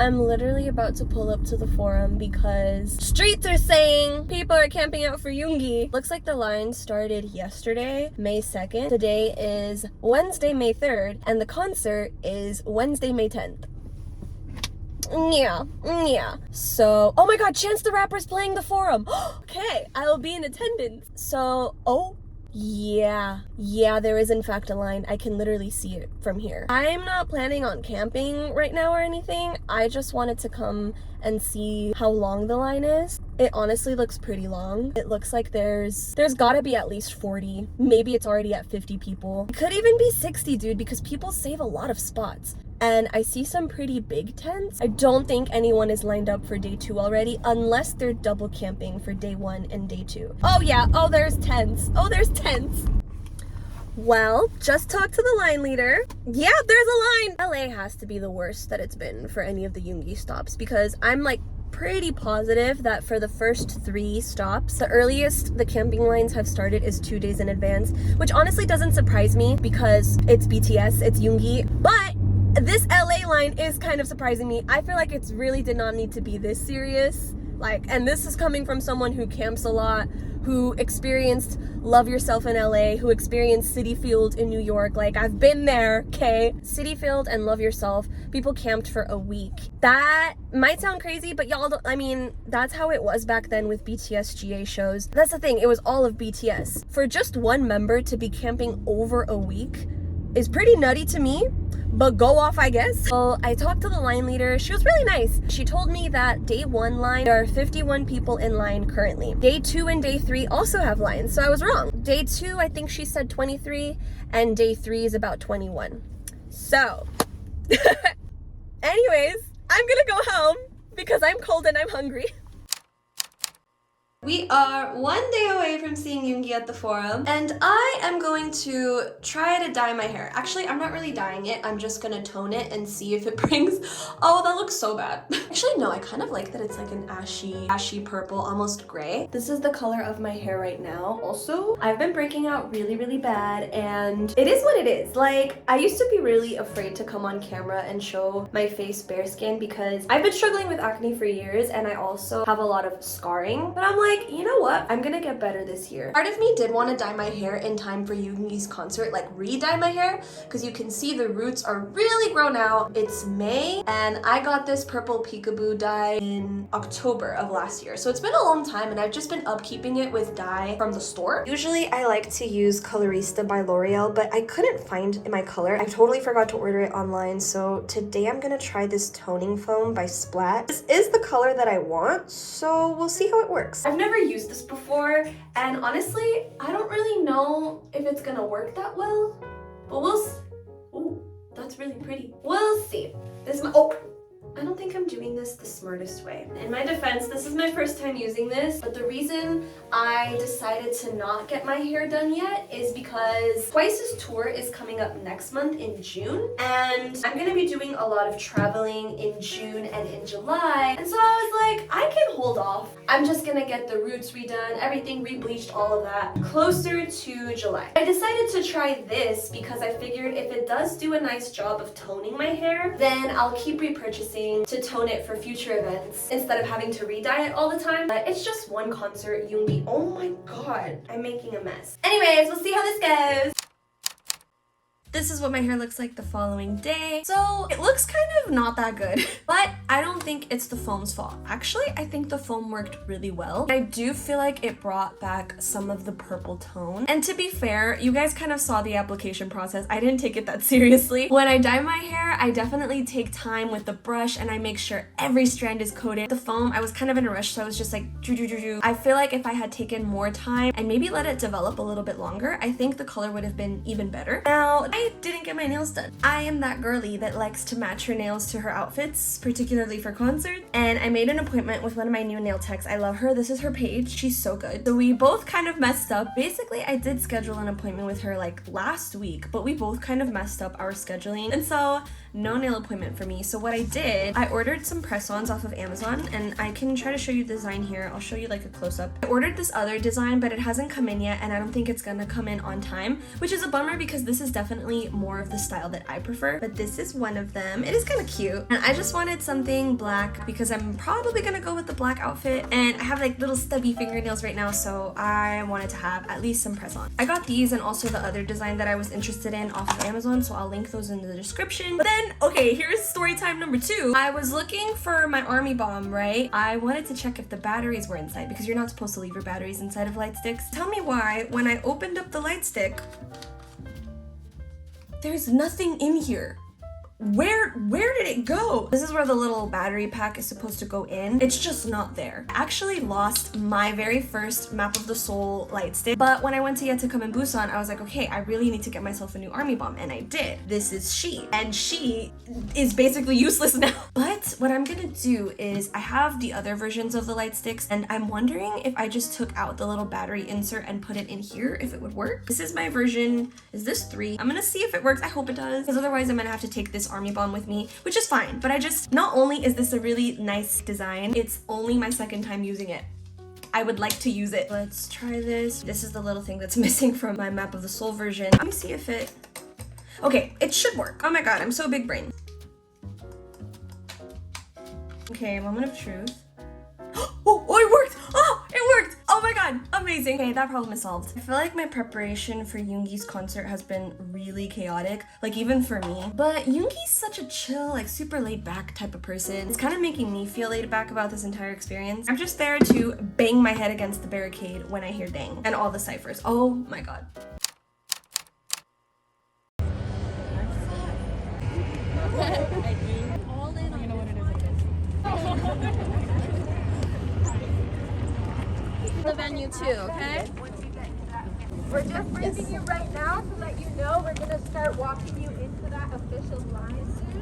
I'm literally about to pull up to the forum because streets are saying people are camping out for yoongi. Looks like the line started yesterday, May 2nd. Today is Wednesday, May 3rd, and the concert is Wednesday, May 10th. Yeah. So, oh my god, Chance the Rapper's playing the forum. Okay, I will be in attendance. So, yeah, there is in fact a line. I can literally see it from here. I'm not planning on camping right now or anything. I just wanted to come and see how long the line is. It honestly looks pretty long. It looks like there's gotta be at least 40. Maybe it's already at 50 people. It could even be 60, dude, because people save a lot of spots. And I see some pretty big tents. I don't think anyone is lined up for day 2 already, unless they're double camping for day 1 and day 2. Oh yeah, there's tents. Well, just talked to the line leader. Yeah, there's a line. LA has to be the worst that it's been for any of the yoongi stops, because I'm like pretty positive that for the first 3 stops, the earliest the camping lines have started is 2 days in advance, which honestly doesn't surprise me because it's BTS, it's yoongi, but this LA line is kind of surprising me. I feel like it really did not need to be this serious. And this is coming from someone who camps a lot, who experienced Love Yourself in LA, who experienced City Field in New York. I've been there, okay? City Field and Love Yourself, people camped for a week. That might sound crazy, but y'all don't, that's how it was back then with BTS GA shows. That's the thing, it was all of BTS. For just one member to be camping over a week is pretty nutty to me, but go off, I guess. So I talked to the line leader. She was really nice. She told me that day 1 line, there are 51 people in line currently. Day 2 and day 3 also have lines, so I was wrong. Day 2, I think she said 23, and day 3 is about 21. So, anyways, I'm gonna go home because I'm cold and I'm hungry. We are 1 day away from seeing yoongi at the forum, and I am going to try to dye my hair. Actually, I'm not really dyeing it. I'm just gonna tone it and see if it brings... Oh, that looks so bad. Actually, no, I kind of like that it's like an ashy purple, almost gray. This is the color of my hair right now. Also, I've been breaking out really bad, and it is what it is. I used to be really afraid to come on camera and show my face bare skin because I've been struggling with acne for years, and I also have a lot of scarring. But I'm like, you know what? I'm gonna get better this year. Part of me did want to dye my hair in time for yoongi's concert, re-dye my hair, because you can see the roots are really grown out. It's May, and I got this purple peekaboo dye in October of last year. So it's been a long time, and I've just been upkeeping it with dye from the store. Usually I like to use Colorista by L'Oreal, but I couldn't find my color. I totally forgot to order it online, so today I'm gonna try this toning foam by Splat. This is the color that I want, so we'll see how it works. I've never used this before, and honestly, I don't really know if it's gonna work that well, but we'll see. Ooh, that's really pretty. We'll see. This is my... I don't think I'm doing this the smartest way. In my defense, this is my first time using this, but the reason I decided to not get my hair done yet is because Twice's tour is coming up next month in June, and I'm gonna be doing a lot of traveling in June and in July, and so I was like, I can hold off. I'm just gonna get the roots redone, everything rebleached, all of that, closer to July. I decided to try this because I figured if it does do a nice job of toning my hair, then I'll keep repurchasing to tone it for future events instead of having to re-dye it all the time. But it's just one concert, yoongi. Oh my god, I'm making a mess. Anyways, we'll see how this goes. This is what my hair looks like the following day. So it looks kind of not that good, but I don't think it's the foam's fault. Actually, I think the foam worked really well. I do feel like it brought back some of the purple tone. And to be fair, you guys kind of saw the application process. I didn't take it that seriously. When I dye my hair, I definitely take time with the brush and I make sure every strand is coated. The foam, I was kind of in a rush, so I was just like, do. I feel like if I had taken more time and maybe let it develop a little bit longer, I think the color would have been even better. Now, I didn't get my nails done. I am that girly that likes to match her nails to her outfits, particularly for concerts, and I made an appointment with one of my new nail techs. I love her. This is her page. She's so good. So we both kind of messed up. Basically, I did schedule an appointment with her last week, but we both kind of messed up our scheduling, and so no nail appointment for me. So what I did, I ordered some press-ons off of Amazon, and I can try to show you the design here. I'll show you a close-up. I ordered this other design, but it hasn't come in yet, and I don't think it's gonna come in on time, which is a bummer because this is definitely definitely more of the style that I prefer, but this is one of them. It is kind of cute, and I just wanted something black because I'm probably gonna go with the black outfit, and I have like little stubby fingernails right now, so I wanted to have at least some press-on. I got these and also the other design that I was interested in off of Amazon, so I'll link those in the description. But then, okay, here's story time number 2. I was looking for my army bomb, right? I wanted to check if the batteries were inside because you're not supposed to leave your batteries inside of light sticks. Tell me why, when I opened up the light stick, there's nothing in here. Where did it go? This is where the little battery pack is supposed to go in. It's just not there. I actually lost my very first Map of the Soul light stick, but when I went to Come in Busan, I was like, okay, I really need to get myself a new army bomb, and I did. This is she, and she is basically useless now. But what I'm gonna do is I have the other versions of the light sticks, and I'm wondering if I just took out the little battery insert and put it in here, if it would work. This is my version. Is this 3? I'm gonna see if it works. I hope it does, because otherwise I'm gonna have to take this army bomb with me, which is fine. But not only is this a really nice design, it's only my second time using it. I would like to use it. Let's try this. This is the little thing that's missing from my Map of the Soul version. Let me see if it... Okay, it should work. Oh my god, I'm so big brain. Okay, moment of truth. Oh, it worked! Oh, it worked! Oh my god, amazing. Okay, that problem is solved. I feel like my preparation for Yoongi's concert has been really chaotic, like even for me. But Yoongi's such a chill, like super laid back type of person. It's kind of making me feel laid back about this entire experience. I'm just there to bang my head against the barricade when I hear dang and all the ciphers. Oh my god. The venue too, okay? We're just briefing you right now so that you know we're gonna start walking you into that official line soon.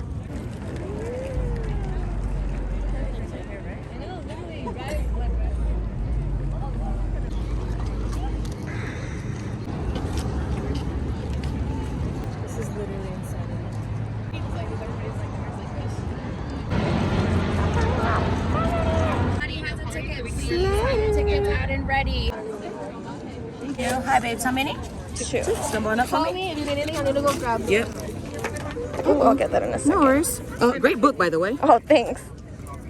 This is literally insane. Honey has a ticket. Please have your tickets out and ready. Thank you. Hi, babes. How many? 2. Someone up for Call me? me if you need anything. I need to go grab. Yep. Oh, I'll get that in a second. No worries. Great book, by the way. Oh, thanks.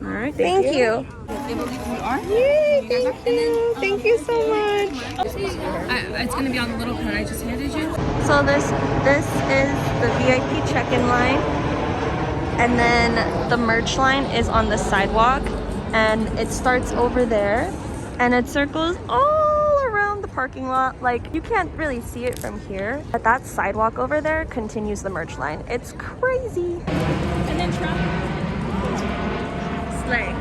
All right. Thank you. They believe who we are. Yay, thank you. Thank you so much. It's going to be on the little card I just handed you. So this is the VIP check-in line, and then the merch line is on the sidewalk, and it starts over there, and it circles all around the parking lot. Like, you can't really see it from here, but that sidewalk over there continues the merch line. It's crazy. And then Slay.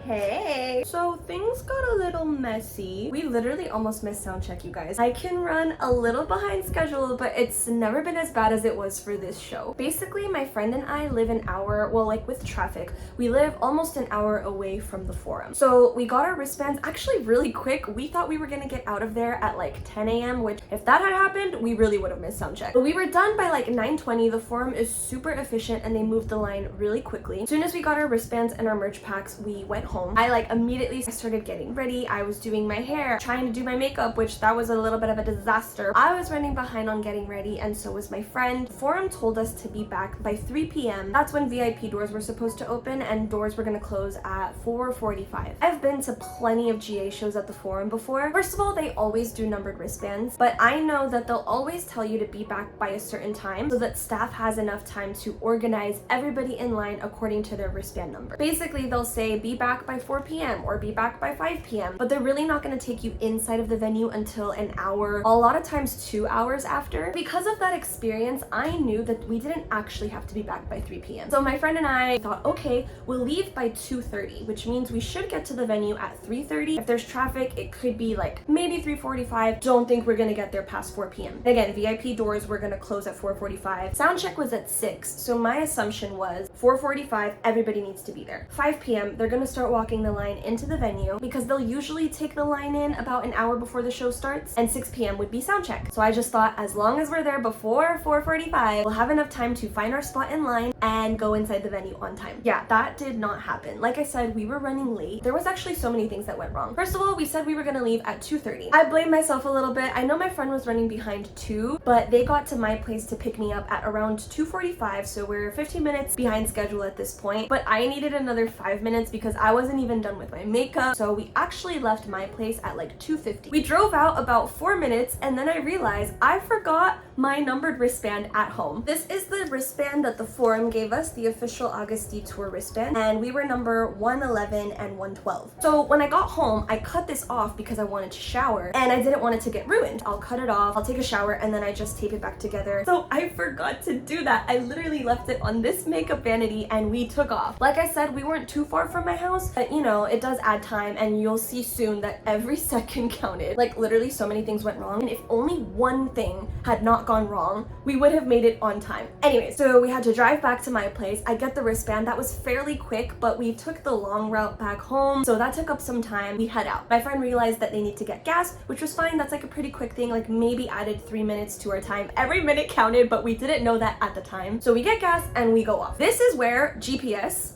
Hey, so things got a little messy. We literally almost missed sound check, you guys. I can run a little behind schedule, but it's never been as bad as it was for this show. Basically, my friend and I live an hour, well, like with traffic, we live almost an hour away from the forum. So we got our wristbands actually really quick. We thought we were gonna get out of there at like 10 a.m., which if that had happened, we really would have missed sound check. But we were done by like 9:20. The forum is super efficient and they moved the line really quickly. As soon as we got our wristbands and our merch packs, we went home. I like immediately started getting ready. I was doing my hair, trying to do my makeup, which that was a little bit of a disaster. I was running behind on getting ready, and so was my friend. The forum told us to be back by 3 p.m. That's when VIP doors were supposed to open, and doors were gonna close at 4:45. I've been to plenty of GA shows at the forum before. First of all, they always do numbered wristbands, but I know that they'll always tell you to be back by a certain time so that staff has enough time to organize everybody in line according to their wristband number. Basically, they'll say be back by 4 p.m. or be back by 5 p.m. But they're really not going to take you inside of the venue until an hour, a lot of times 2 hours after. Because of that experience, I knew that we didn't actually have to be back by 3 p.m. So my friend and I thought, okay, we'll leave by 2:30, which means we should get to the venue at 3:30. If there's traffic, it could be like maybe 3:45. Don't think we're going to get there past 4 p.m. Again, VIP doors were going to close at 4:45. Sound check was at 6, so my assumption was 4:45, everybody needs to be there. 5 p.m., they're going to start walking the line into the venue. venue because they'll usually take the line in about an hour before the show starts, and 6 p.m. would be sound check. So I just thought as long as we're there before 4:45, we'll have enough time to find our spot in line and go inside the venue on time. Yeah, that did not happen. Like I said, we were running late. There was actually so many things that went wrong. First of all, we said we were gonna leave at 2:30. I blame myself a little bit. I know my friend was running behind too, but they got to my place to pick me up at around 2:45, so we're 15 minutes behind schedule at this point. But I needed another 5 minutes because I wasn't even done with my makeup, so we actually left my place at like 2:50. We drove out about 4 minutes, and then I realized I forgot my numbered wristband at home. This is the wristband that the forum gave us, the official AGUST D tour wristband, and we were number 111 and 112. So when I got home, I cut this off because I wanted to shower, and I didn't want it to get ruined. I'll cut it off, I'll take a shower, and then I just tape it back together. So I forgot to do that. I literally left it on this makeup vanity and we took off. Like I said, we weren't too far from my house, but you know, it does add time, and you'll see soon that every second counted. Like literally so many things went wrong, and if only one thing had not gone wrong, we would have made it on time. Anyway, so we had to drive back to my place. I get the wristband. That was fairly quick, but we took the long route back home, so that took up some time. We head out. My friend realized that they need to get gas, which was fine. That's like a pretty quick thing, like maybe added 3 minutes to our time. Every minute counted, but we didn't know that at the time. So we get gas and we go off. This is where GPS,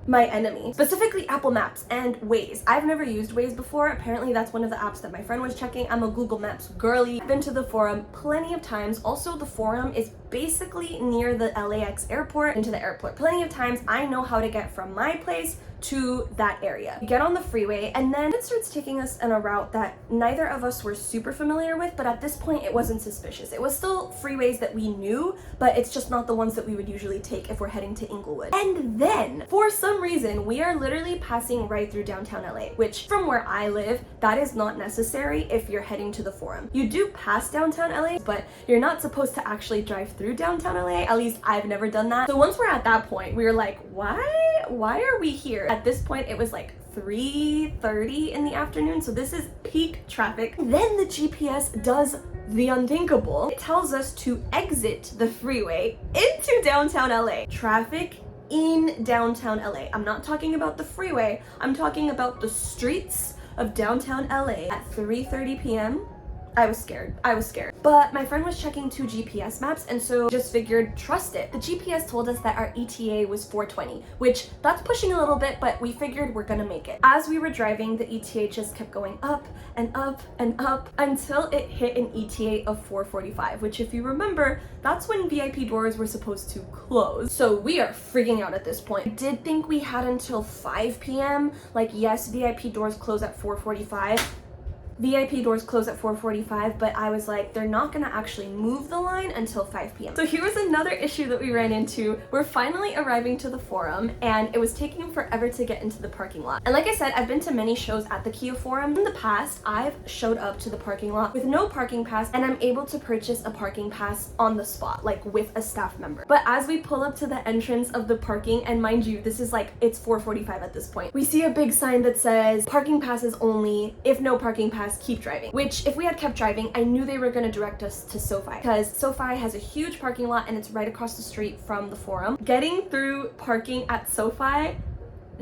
my enemy, specifically Apple Maps and Waze. I've never used Waze before. Apparently that's one of the apps that my friend was checking. I'm a Google Maps girly. I've been to the forum plenty of times. Also, the forum is basically near the LAX airport, into the airport. Plenty of times I know how to get from my place to that area. We get on the freeway, and then it starts taking us on a route that neither of us were super familiar with, but at this point it wasn't suspicious. It was still freeways that we knew, but it's just not the ones that we would usually take if we're heading to Inglewood. And then, for some reason, we are literally passing right through downtown LA, which from where I live, that is not necessary if you're heading to the forum. You do pass downtown LA, but you're not supposed to actually drive through downtown LA. At least I've never done that. So once we're at that point, we were like, why are we here? At this point, it was like 3:30 in the afternoon, so this is peak traffic. Then the GPS does the unthinkable. It tells us to exit the freeway into downtown LA. Traffic in downtown LA. I'm not talking about the freeway. I'm talking about the streets of downtown LA at 3:30 p.m. I was scared. But my friend was checking 2 GPS maps, and so just figured, trust it. The GPS told us that our ETA was 4:20, which that's pushing a little bit, but we figured we're gonna make it. As we were driving, the ETA just kept going up and up and up until it hit an ETA of 4:45, which if you remember, that's when VIP doors were supposed to close. So we are freaking out at this point. I did think we had until 5 p.m. Like, yes, VIP doors close at 4:45. VIP doors close at 4:45, but I was like, they're not gonna actually move the line until 5 p.m. So here was another issue that we ran into. We're finally arriving to the forum, and it was taking forever to get into the parking lot. And like I said, I've been to many shows at the Kia Forum. In the past, I've showed up to the parking lot with no parking pass, and I'm able to purchase a parking pass on the spot, like with a staff member. But as we pull up to the entrance of the parking, and mind you, this is like, it's 4:45 at this point, we see a big sign that says, parking passes only. If no parking pass, keep driving. Which, if we had kept driving, I knew they were going to direct us to SoFi, because SoFi has a huge parking lot and it's right across the street from the forum. Getting through parking at SoFi,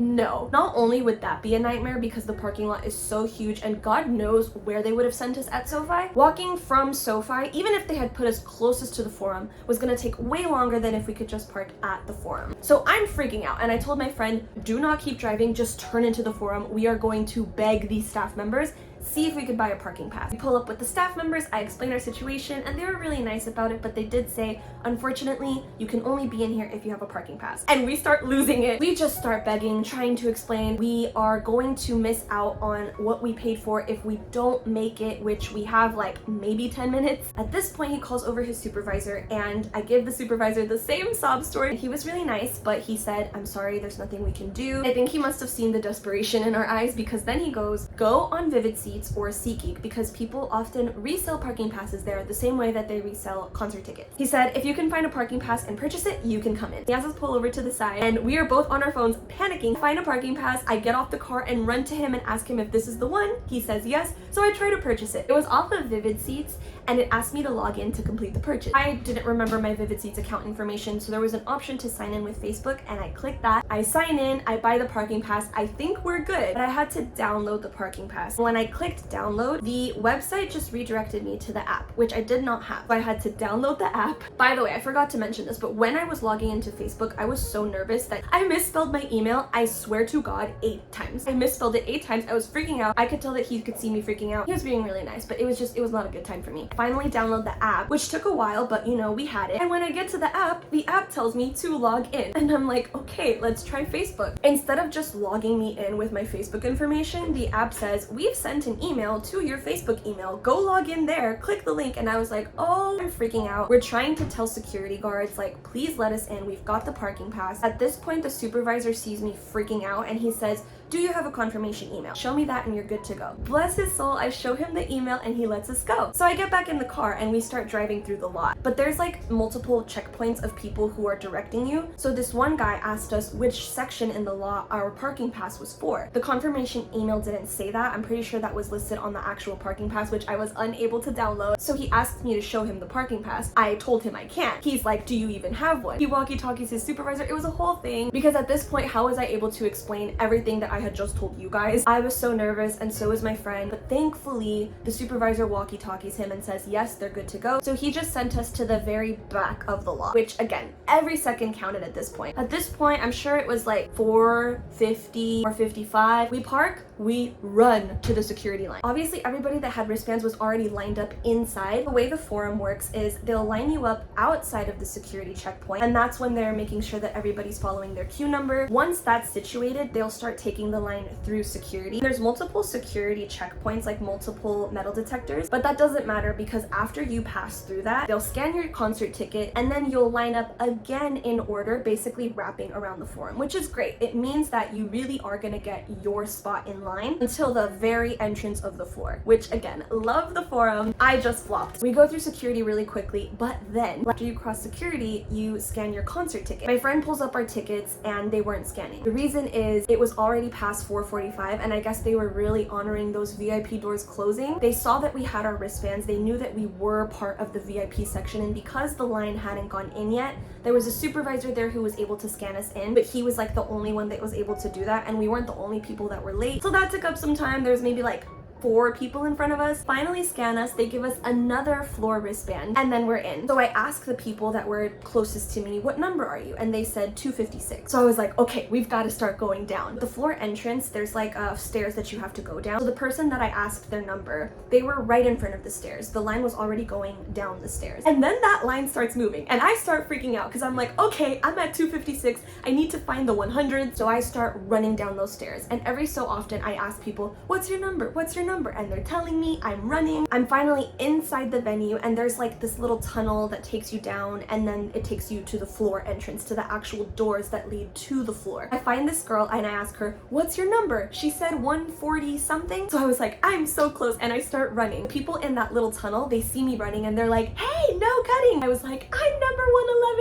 no. Not only would that be a nightmare because the parking lot is so huge, and God knows where they would have sent us at SoFi, walking from SoFi, even if they had put us closest to the forum, was gonna take way longer than if we could just park at the forum. So I'm freaking out, and I told my friend, do not keep driving, just turn into the forum. We are going to beg these staff members, see if we could buy a parking pass. We pull up with the staff members, I explained our situation, and they were really nice about it, but they did say, unfortunately, you can only be in here if you have a parking pass. And we start losing it. We just start begging, trying to explain we are going to miss out on what we paid for if we don't make it, which we have like maybe 10 minutes. At this point, he calls over his supervisor, and I give the supervisor the same sob story. He was really nice, but he said, I'm sorry, there's nothing we can do. I think he must have seen the desperation in our eyes, because then he goes, go on Vivid Seats or SeatGeek, because people often resell parking passes there the same way that they resell concert tickets. He said, if you can find a parking pass and purchase it, you can come in. He has us pull over to the side, and we are both on our phones panicking. Find a parking pass. I get off the car and run to him and ask him if this is the one. He says yes. So I tried to purchase it. It was off of Vivid Seats and it asked me to log in to complete the purchase. I didn't remember my Vivid Seats account information, so there was an option to sign in with Facebook and I clicked that. I sign in, I buy the parking pass. I think we're good, but I had to download the parking pass. When I clicked download, the website just redirected me to the app, which I did not have. So I had to download the app. By the way, I forgot to mention this, but when I was logging into Facebook, I was so nervous that I misspelled my email, I swear to God, 8 times. I misspelled it 8 times. I was freaking out. I could tell that he could see me freaking out. He was being really nice, but it was not a good time for me. Finally download the app, which took a while, but you know, we had it. And when I get to the app tells me to log in. And I'm like, okay, let's try Facebook. Instead of just logging me in with my Facebook information, the app says, we've sent an email to your Facebook email. Go log in there, click the link. And I was like, oh, I'm freaking out. We're trying to tell security guards, like, please let us in. We've got the parking pass. At this point, the supervisor sees me freaking out and he says, do you have a confirmation email? Show me that and you're good to go. Bless his soul, I show him the email and he lets us go. So I get back in the car and we start driving through the lot. But there's like multiple checkpoints of people who are directing you. So this one guy asked us which section in the lot our parking pass was for. The confirmation email didn't say that. I'm pretty sure that was listed on the actual parking pass, which I was unable to download. So he asked me to show him the parking pass. I told him I can't. He's like, do you even have one? He walkie-talkies his supervisor. It was a whole thing because at this point, how was I able to explain everything that I had just told you guys? I was so nervous and so was my friend, but thankfully the supervisor walkie-talkies him and says, yes, they're good to go. So he just sent us to the very back of the lot, which again, every second counted at this point. At this point, I'm sure it was like 4:50 or 55. We park, we run to the security line. Obviously, everybody that had wristbands was already lined up inside. The way the forum works is they'll line you up outside of the security checkpoint, and that's when they're making sure that everybody's following their queue number. Once that's situated, they'll start taking the line through security. There's multiple security checkpoints, like multiple metal detectors, but that doesn't matter because after you pass through that, they'll scan your concert ticket and then you'll line up again in order, basically wrapping around the forum, which is great. It means that you really are gonna get your spot in line until the very entrance of the floor, which again, love the forum. I just flopped. We go through security really quickly, but then after you cross security, you scan your concert ticket. My friend pulls up our tickets and they weren't scanning. The reason is it was already past 4:45 and I guess they were really honoring those VIP doors closing. They saw that we had our wristbands. They knew that we were part of the VIP section, and because the line hadn't gone in yet, there was a supervisor there who was able to scan us in, but he was like the only one that was able to do that, and we weren't the only people that were late. So that took up some time. There was maybe like 4 people in front of us. Finally scan us, they give us another floor wristband, and then we're in. So I asked the people that were closest to me, what number are you? And they said 256. So I was like, okay, we've got to start going down. The floor entrance, there's like stairs that you have to go down. So the person that I asked their number, they were right in front of the stairs. The line was already going down the stairs. And then that line starts moving and I start freaking out because I'm like, okay, I'm at 256. I need to find the 100. So I start running down those stairs. And every so often I ask people, what's your number? What's your number? And they're telling me. I'm running. I'm finally inside the venue and there's like this little tunnel that takes you down and then it takes you to the floor entrance, to the actual doors that lead to the floor. I find this girl and I ask her, what's your number? She said 140 something. So I was like, I'm so close, and I start running. People in that little tunnel, they see me running and they're like, hey, no cutting. I was like, I'm number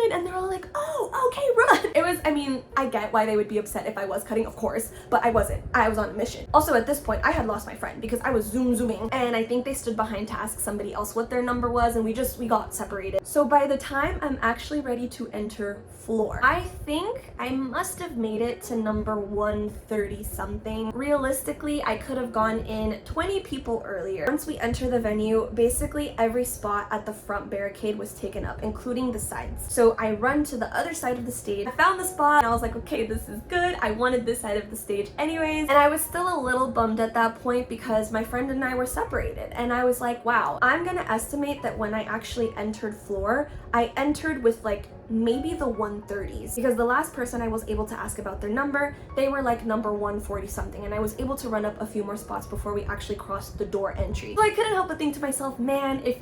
111, and they're all like, oh, okay, run. It was, I mean, I get why they would be upset if I was cutting, of course, but I wasn't. I was on a mission. Also, at this point, I had lost my friend because I was zooming, and I think they stood behind to ask somebody else what their number was, and we got separated. So by the time I'm actually ready to enter floor, I think I must have made it to number 130 something. Realistically, I could have gone in 20 people earlier. Once we enter the venue, basically every spot at the front barricade was taken up, including the sides. So I run to the other side of the stage. I found the spot and I was like, okay, this is good. I wanted this side of the stage anyways. And I was still a little bummed at that point because my friend and I were separated. And I was like, wow, I'm gonna estimate that when I actually entered floor, I entered with like maybe the 130s, because the last person I was able to ask about their number, they were like number 140 something, and I was able to run up a few more spots before we actually crossed the door entry. So I couldn't help but think to myself, man, if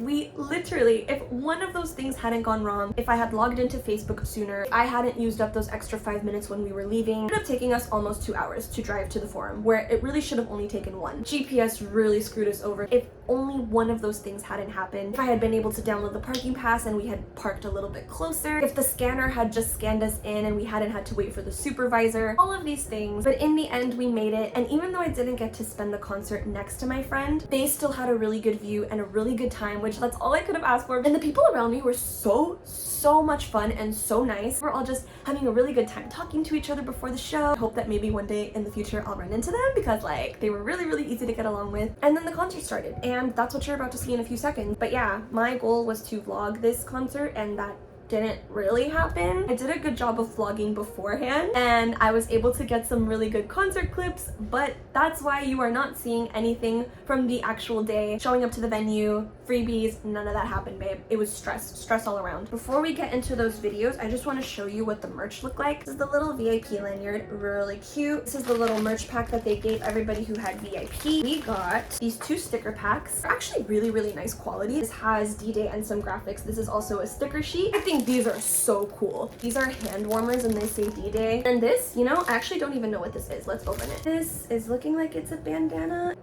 one of those things hadn't gone wrong, if I had logged into Facebook sooner, if I hadn't used up those extra 5 minutes when we were leaving, it ended up taking us almost 2 hours to drive to the forum, where it really should have only taken 1. GPS really screwed us over. If only one of those things hadn't happened, if I had been able to download the parking pass and we had parked a little bit closer, if the scanner had just scanned us in and we hadn't had to wait for the supervisor, all of these things. But in the end, we made it. And even though I didn't get to spend the concert next to my friend, they still had a really good view and a really good time, which that's all I could have asked for. And the people around me were so much fun and so nice. We're all just having a really good time talking to each other before the show. I hope that maybe one day in the future I'll run into them, because like they were really easy to get along with. And then the concert started, and that's what you're about to see in a few seconds. But yeah, my goal was to vlog this concert, and that didn't really happen. I did a good job of vlogging beforehand, and I was able to get some really good concert clips, but that's why you are not seeing anything from the actual day. Showing up to the venue, freebies, none of that happened, babe. It was stress all around. Before we get into those videos, I just want to show you what the merch looked like. This is the little VIP lanyard, really cute. This is the little merch pack that they gave everybody who had VIP. We got these 2 sticker packs. They're actually really nice quality. This has D-Day and some graphics. This is also a sticker sheet. I think these are so cool. These are hand warmers and they say D-Day. And this, you know, I actually don't even know what this is. Let's open it. This is looking like it's a bandana.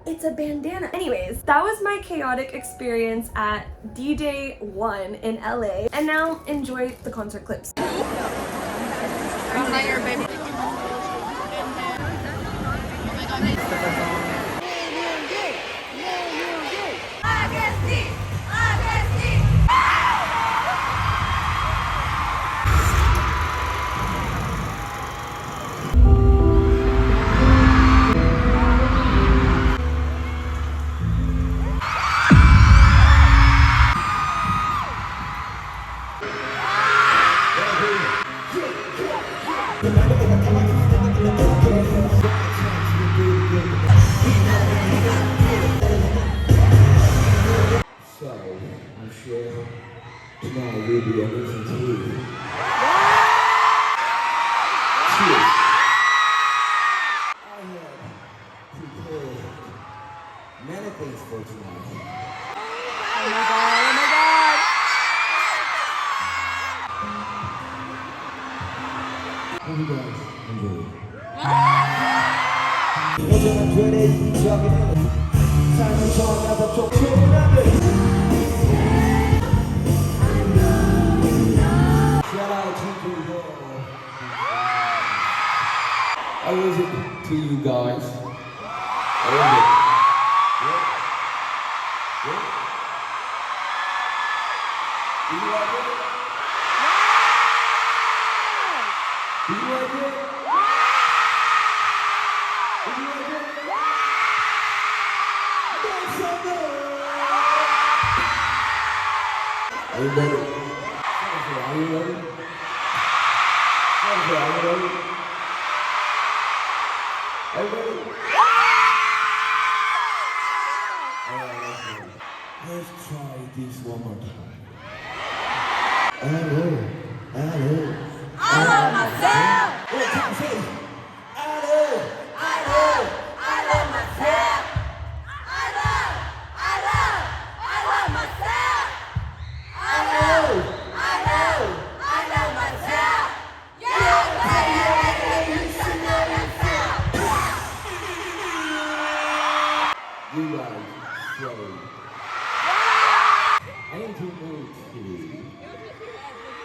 It's a bandana. Anyways, that was my chaotic experience at D-Day 1 in LA. And now enjoy the concert clips. So, I'm sure tomorrow we'll be amazing too. Cheers. I have prepared many things for tonight. Oh my god. Hope you guys enjoy. 요즘은 되레 이적인 삶을 전하다 쫓겨나는 Shout out to you. How was it to you guys? How was it? Good? Good? Did you like it? Did you like it? Did you like it? Make some noise! Are you ready? Are you ready? Are you ready? Are you ready? Alright, let's try this one more time. Hello. I love myself! One time, say hello. I love myself! I love myself! I love myself! Yeah, you should know yourself! You guys say, I need to move to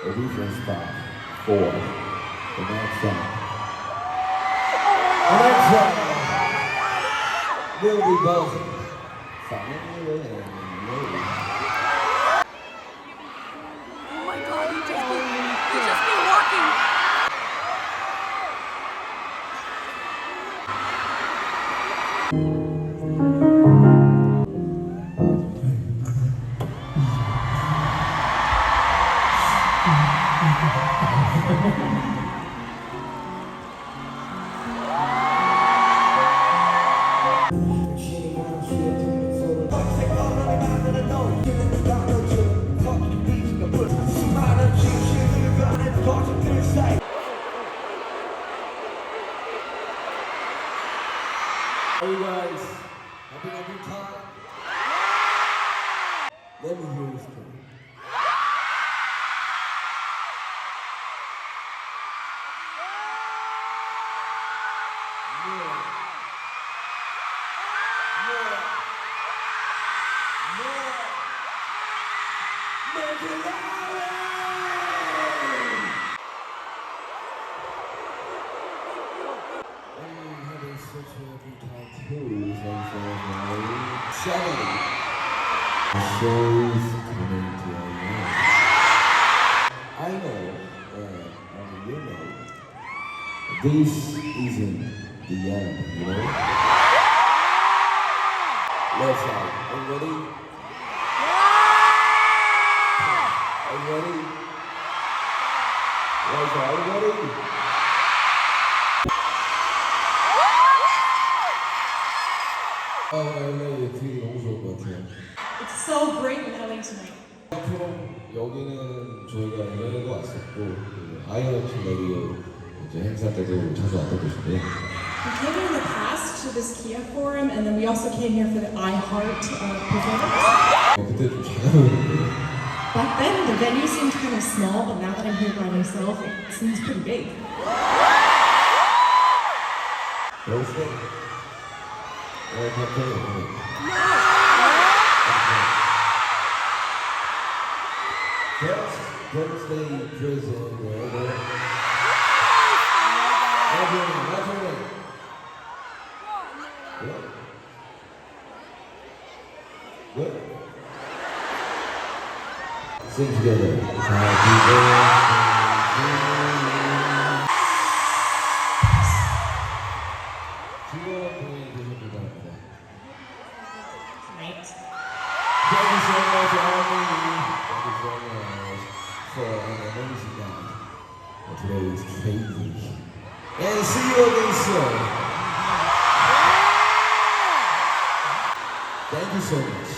a different spot for the next song. The next song will be both funny and movie. Oh my god, you just been walking. Are you guys having a good time? Let me hear you scream. Yeah. having such a good time too. Thanks for everybody. 70. The show is coming to an end. I know, you know, this isn't the end, you know? Let's start. Are you ready? Are you ready? Let's start. Are you ready? LA feeling 너무 좋을 것 같아요. It's so great in LA tonight. 앞으로 여기는 저희가 예전에도 왔었고 아이언 레디오 이제 행사 때도 자주 왔던 곳인데 We came here in the past to this Kia Forum, and then we also came here for the iHeart performance. 그때 좀 작았는데 Back then, the venue seemed kind of small, but now that I'm here by myself, it seems pretty big. birthday? 갑자기 birthday present wherever. Adelyn. What? Sing together. Happy birthday to you. Tonight. Thank you so much, Army. Thank you so much for an amazing night. Today is crazy. And see you again soon. Thank you so much.